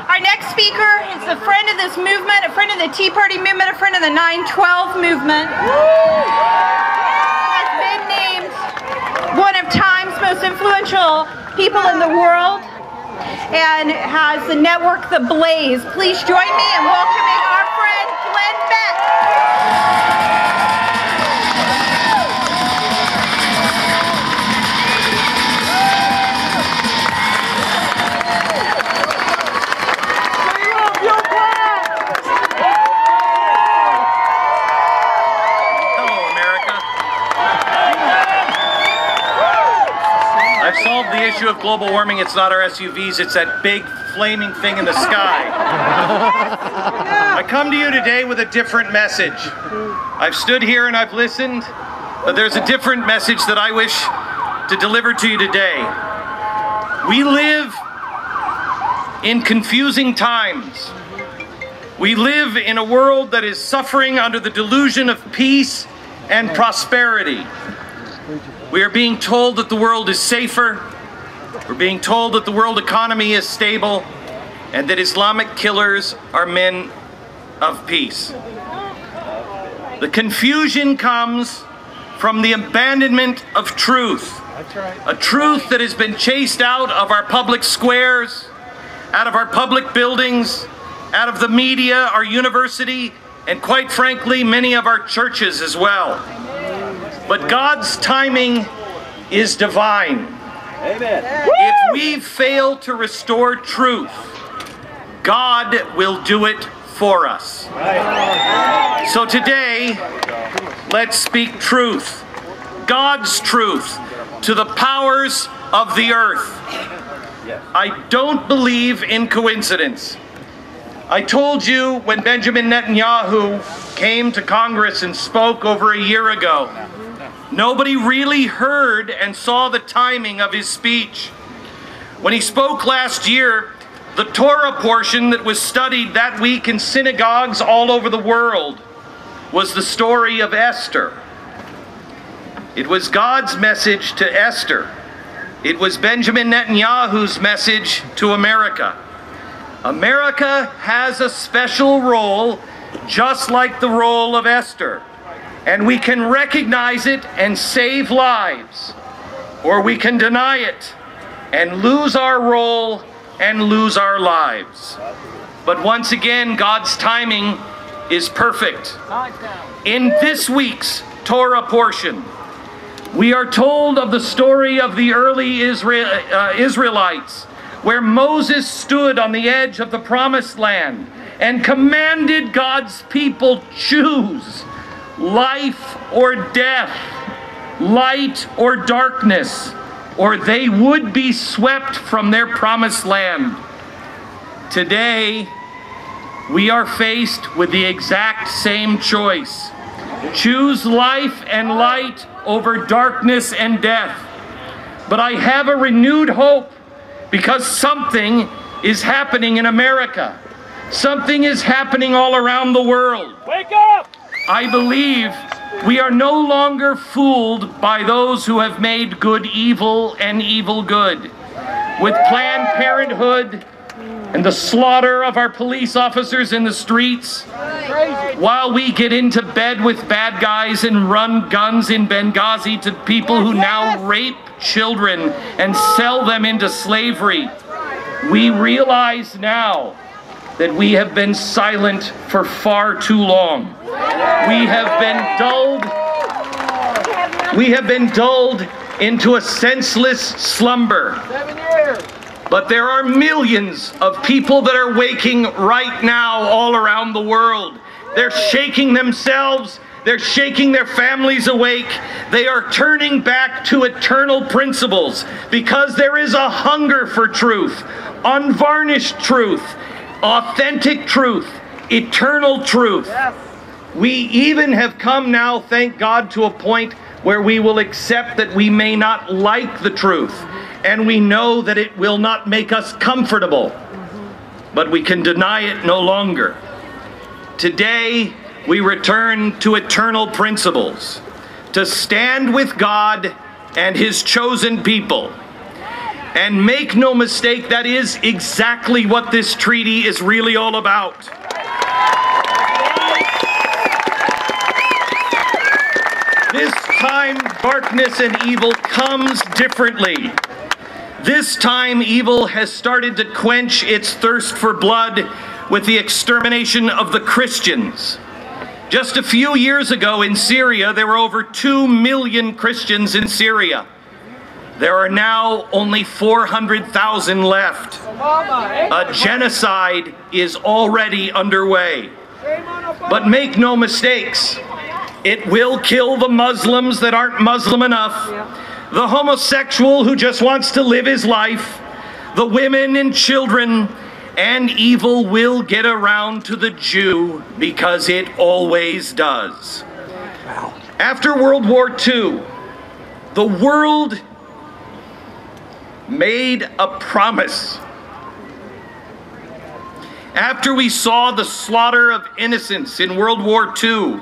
Our next speaker is a friend of this movement, a friend of the Tea Party movement, a friend of the 9/12 movement. Has been named one of Time's most influential people in the world and has the network The Blaze. Please join me in welcoming our friend Beck. I've solved the issue of global warming. It's not our SUVs, it's that big flaming thing in the sky. I come to you today with a different message. I've stood here and I've listened, but there's a different message that I wish to deliver to you today. We live in confusing times. We live in a world that is suffering under the delusion of peace and prosperity. We are being told that the world is safer. We're being told that the world economy is stable and that Islamic killers are men of peace. The confusion comes from the abandonment of truth. A truth that has been chased out of our public squares, out of our public buildings, out of the media, our university, and quite frankly, many of our churches as well. But God's timing is divine. Amen. If we fail to restore truth, God will do it for us. Right. So today, let's speak truth, God's truth, to the powers of the earth. I don't believe in coincidence. I told you when Benjamin Netanyahu came to Congress and spoke over a year ago, nobody really heard and saw the timing of his speech. When he spoke last year, the Torah portion that was studied that week in synagogues all over the world was the story of Esther. It was God's message to Esther. It was Benjamin Netanyahu's message to America. America has a special role, just like the role of Esther. And we can recognize it and save lives, or we can deny it and lose our role and lose our lives. But once again, God's timing is perfect. In this week's Torah portion, we are told of the story of the early Israelites, where Moses stood on the edge of the promised land and commanded God's people, choose life or death, light or darkness, or they would be swept from their promised land. Today, we are faced with the exact same choice. Choose life and light over darkness and death. But I have a renewed hope because something is happening in America. Something is happening all around the world. Wake up! I believe we are no longer fooled by those who have made good evil and evil good. With Planned Parenthood and the slaughter of our police officers in the streets, while we get into bed with bad guys and run guns in Benghazi to people who now rape children and sell them into slavery, we realize now that we have been silent for far too long. We have been dulled into a senseless slumber. But there are millions of people that are waking right now all around the world. They're shaking themselves. They're shaking their families awake. They are turning back to eternal principles because there is a hunger for truth, unvarnished truth, authentic truth, eternal truth. We even have come now, thank God, to a point where we will accept that we may not like the truth, and we know that it will not make us comfortable, but we can deny it no longer. Today, we return to eternal principles, to stand with God and His chosen people. And make no mistake, that is exactly what this treaty is really all about. This time, darkness and evil comes differently. This time, evil has started to quench its thirst for blood with the extermination of the Christians. Just a few years ago in Syria, there were over 2 million Christians in Syria. There are now only 400,000 left. A genocide is already underway. But make no mistakes, it will kill the Muslims that aren't Muslim enough, the homosexual who just wants to live his life, the women and children, and evil will get around to the Jew because it always does. After World War II, the world made a promise. After we saw the slaughter of innocents in World War II,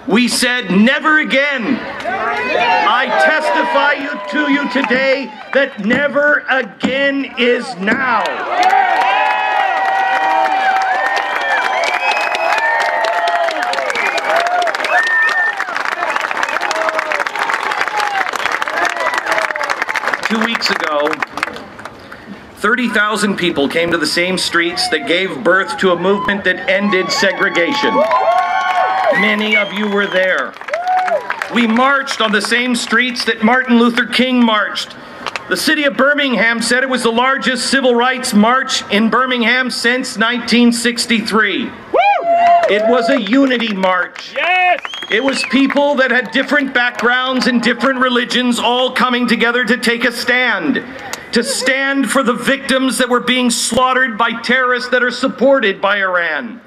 we said, never again. I testify to you today that never again is now. 2 weeks ago, 30,000 people came to the same streets that gave birth to a movement that ended segregation. Many of you were there. We marched on the same streets that Martin Luther King marched. The city of Birmingham said it was the largest civil rights march in Birmingham since 1963. It was a unity march. Yes! It was people that had different backgrounds and different religions all coming together to take a stand. To stand for the victims that were being slaughtered by terrorists that are supported by Iran.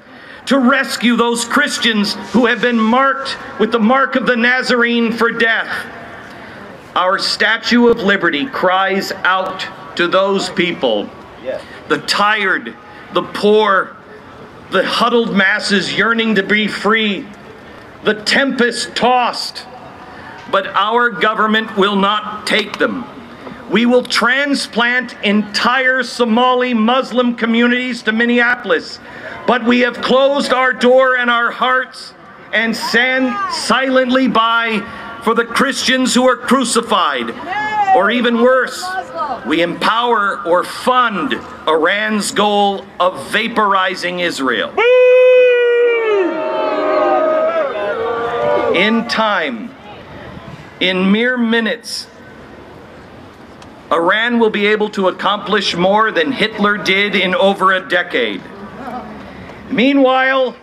To rescue those Christians who have been marked with the mark of the Nazarene for death. Our Statue of Liberty cries out to those people. The tired, the poor, the huddled masses yearning to be free, the tempest tossed. But our government will not take them. We will transplant entire Somali Muslim communities to Minneapolis, but we have closed our door and our hearts and stand silently by for the Christians who are crucified. Or even worse, we empower or fund Iran's goal of vaporizing Israel. In time, in mere minutes, Iran will be able to accomplish more than Hitler did in over a decade. Meanwhile,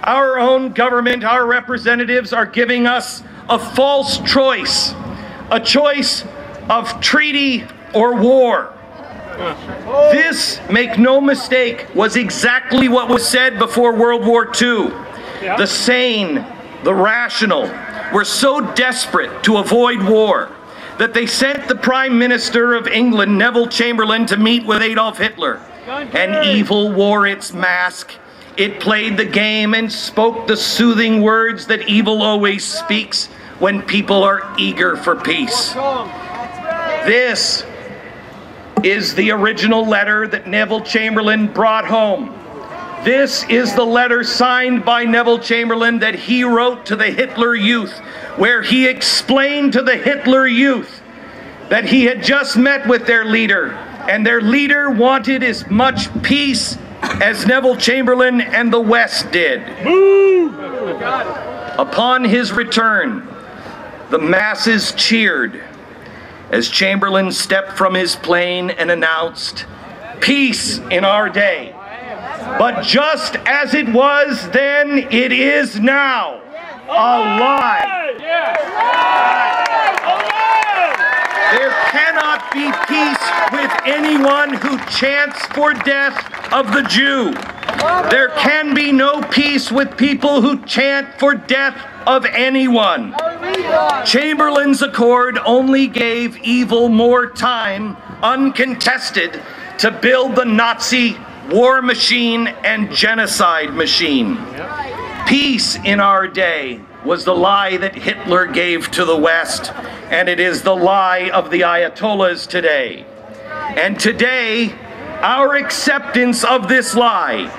our own government, our representatives are giving us a false choice, a choice of treaty or war. This, make no mistake, was exactly what was said before World War II. The sane, the rational, were so desperate to avoid war that they sent the Prime Minister of England, Neville Chamberlain, to meet with Adolf Hitler. And evil wore its mask. It played the game and spoke the soothing words that evil always speaks when people are eager for peace. This is the original letter that Neville Chamberlain brought home. This is the letter signed by Neville Chamberlain that he wrote to the Hitler youth, where he explained to the Hitler youth that he had just met with their leader, and their leader wanted as much peace as Neville Chamberlain and the West did. Upon his return, the masses cheered as Chamberlain stepped from his plane and announced, "Peace in our day. But just as it was then, it is now. A lie." There cannot be peace with anyone who chants for death of the Jew. There can be no peace with people who chant for death of anyone. Chamberlain's accord only gave evil more time, uncontested, to build the Nazi war machine and genocide machine. Peace in our day was the lie that Hitler gave to the West, and it is the lie of the Ayatollahs today. And today, our acceptance of this lie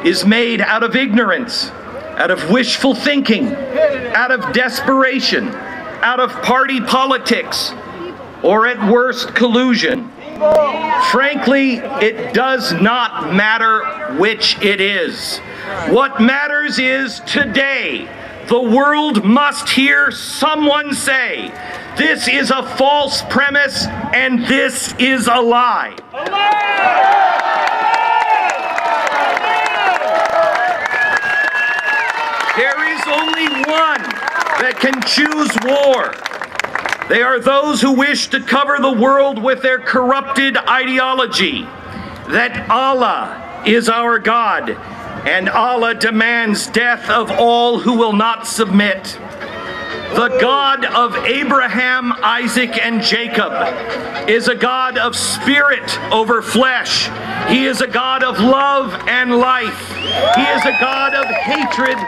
is made out of ignorance, out of wishful thinking, out of desperation, out of party politics, or at worst, collusion. Frankly, it does not matter which it is. What matters is today, the world must hear someone say, this is a false premise and this is a lie. There is only one that can choose war. They are those who wish to cover the world with their corrupted ideology, that Allah is our God, and Allah demands death of all who will not submit. The God of Abraham, Isaac, and Jacob is a God of spirit over flesh. He is a God of love and life. He is a God of hatred,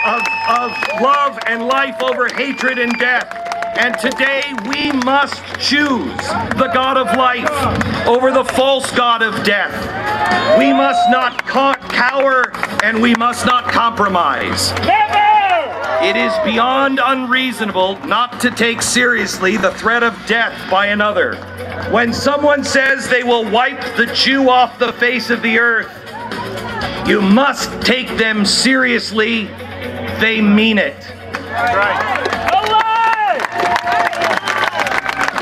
of love and life over hatred and death. And today we must choose the God of life over the false God of death. We must not cower and we must not compromise. It is beyond unreasonable not to take seriously the threat of death by another. When someone says they will wipe the Jew off the face of the earth, you must take them seriously. They mean it. Right.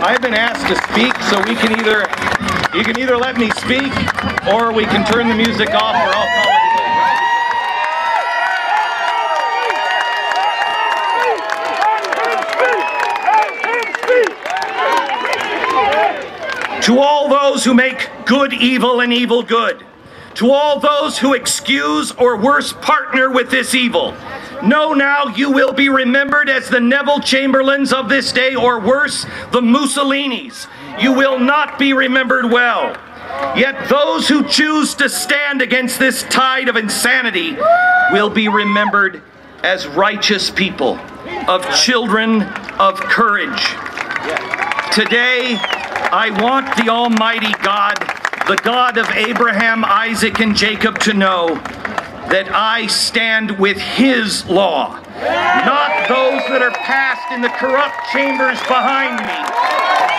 I've been asked to speak, so you can either let me speak or we can turn the music off or I'll call it. To all those who make good evil and evil good, to all those who excuse or worse partner with this evil, know now you will be remembered as the Neville Chamberlains of this day, or worse, the Mussolinis. You will not be remembered well. Yet those who choose to stand against this tide of insanity will be remembered as righteous people, of children of courage. Today, I want the Almighty God, the God of Abraham, Isaac, and Jacob, to know that I stand with His law, not those that are passed in the corrupt chambers behind me,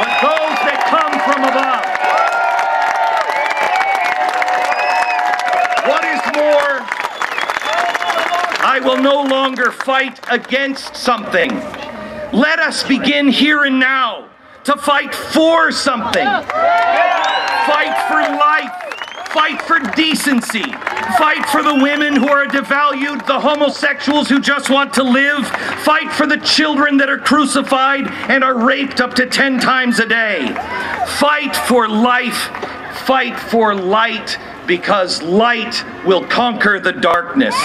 but those that come from above. What is more, I will no longer fight against something. Let us begin here and now to fight for something. Fight for life. Fight for decency. Fight for the women who are devalued, the homosexuals who just want to live. Fight for the children that are crucified and are raped up to 10 times a day. Fight for life. Fight for light, because light will conquer the darkness.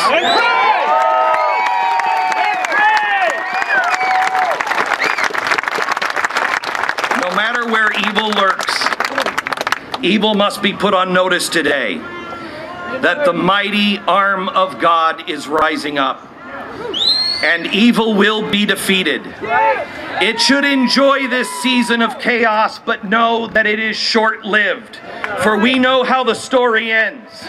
No matter where evil lurks, evil must be put on notice today, that the mighty arm of God is rising up, and evil will be defeated. It should enjoy this season of chaos, but know that it is short-lived, for we know how the story ends.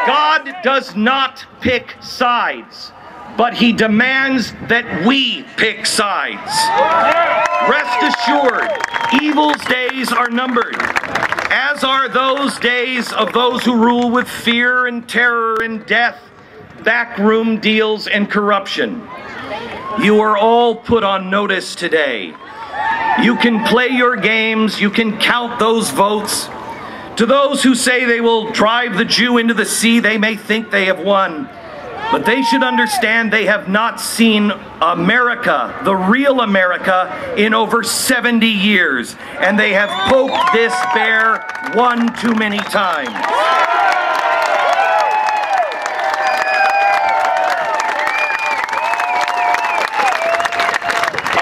God does not pick sides, but He demands that we pick sides. Rest assured, evil's days are numbered, as are those days of those who rule with fear and terror and death, backroom deals and corruption. You are all put on notice today. You can play your games, you can count those votes. To those who say they will drive the Jew into the sea, they may think they have won. But they should understand they have not seen America, the real America, in over 70 years. And they have poked this bear one too many times.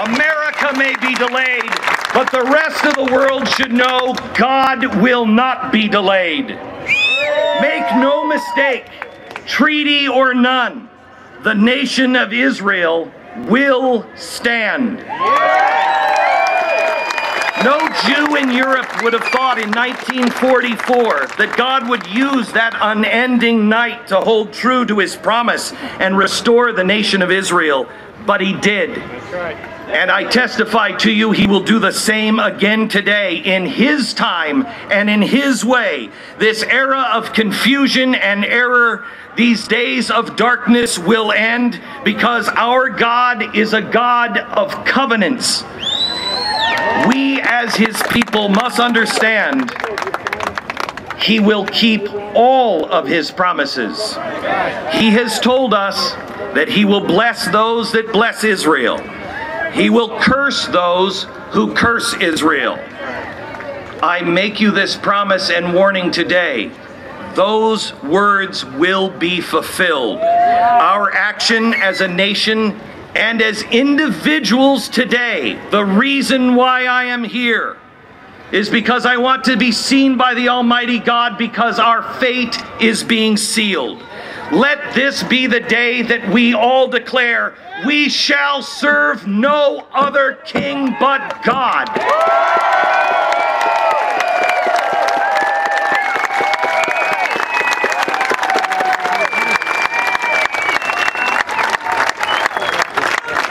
America may be delayed, but the rest of the world should know God will not be delayed. Make no mistake. Treaty or none, the nation of Israel will stand. No Jew in Europe would have thought in 1944 that God would use that unending night to hold true to his promise and restore the nation of Israel, but he did. And I testify to you, he will do the same again today in his time and in his way. This era of confusion and error, these days of darkness will end, because our God is a God of covenants. We as his people must understand he will keep all of his promises. He has told us that he will bless those that bless Israel. He will curse those who curse Israel. I make you this promise and warning today. Those words will be fulfilled. Our action as a nation and as individuals today, the reason why I am here is because I want to be seen by the Almighty God, because our fate is being sealed. Let this be the day that we all declare, we shall serve no other king but God.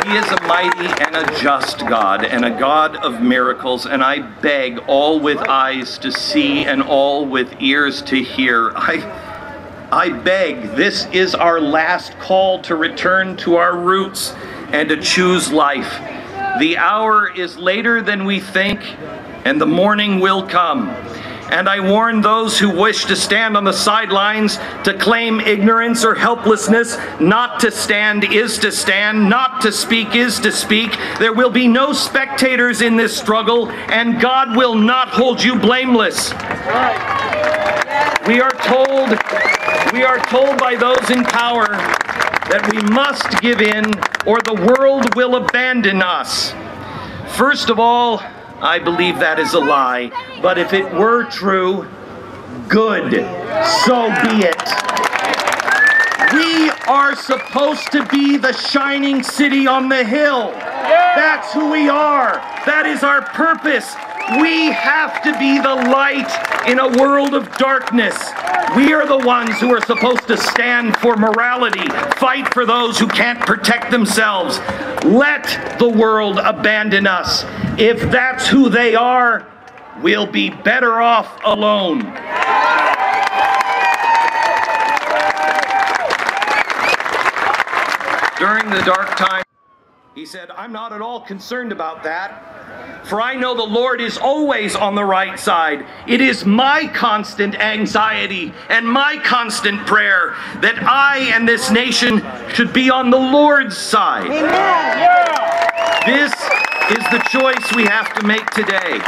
He is a mighty and a just God, and a God of miracles, and I beg all with eyes to see and all with ears to hear. I beg, this is our last call to return to our roots and to choose life. The hour is later than we think, and the morning will come. And I warn those who wish to stand on the sidelines to claim ignorance or helplessness. Not to stand is to stand, not to speak is to speak. There will be no spectators in this struggle, and God will not hold you blameless. We are told by those in power that we must give in or the world will abandon us. First of all, I believe that is a lie, but if it were true, good, so be it. We are supposed to be the shining city on the hill. That's who we are. That is our purpose. We have to be the light in a world of darkness. We are the ones who are supposed to stand for morality, fight for those who can't protect themselves. Let the world abandon us. If that's who they are, we'll be better off alone. During the dark time, he said, I'm not at all concerned about that. For I know the Lord is always on the right side. It is my constant anxiety and my constant prayer that I and this nation should be on the Lord's side. Amen. This is the choice we have to make today,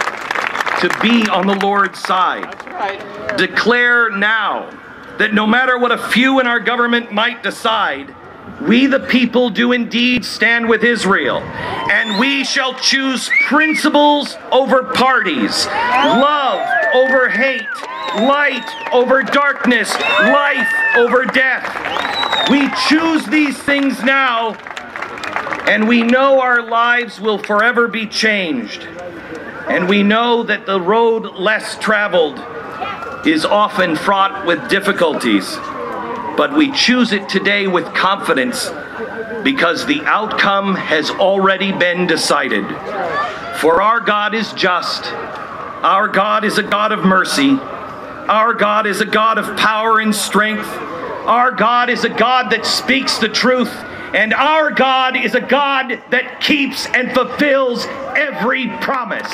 to be on the Lord's side. That's right. Declare now that no matter what a few in our government might decide, we the people do indeed stand with Israel, and we shall choose principles over parties, love over hate, light over darkness, life over death. We choose these things now, and we know our lives will forever be changed. And we know that the road less traveled is often fraught with difficulties. But we choose it today with confidence because the outcome has already been decided. For our God is just. Our God is a God of mercy. Our God is a God of power and strength. Our God is a God that speaks the truth. And our God is a God that keeps and fulfills every promise.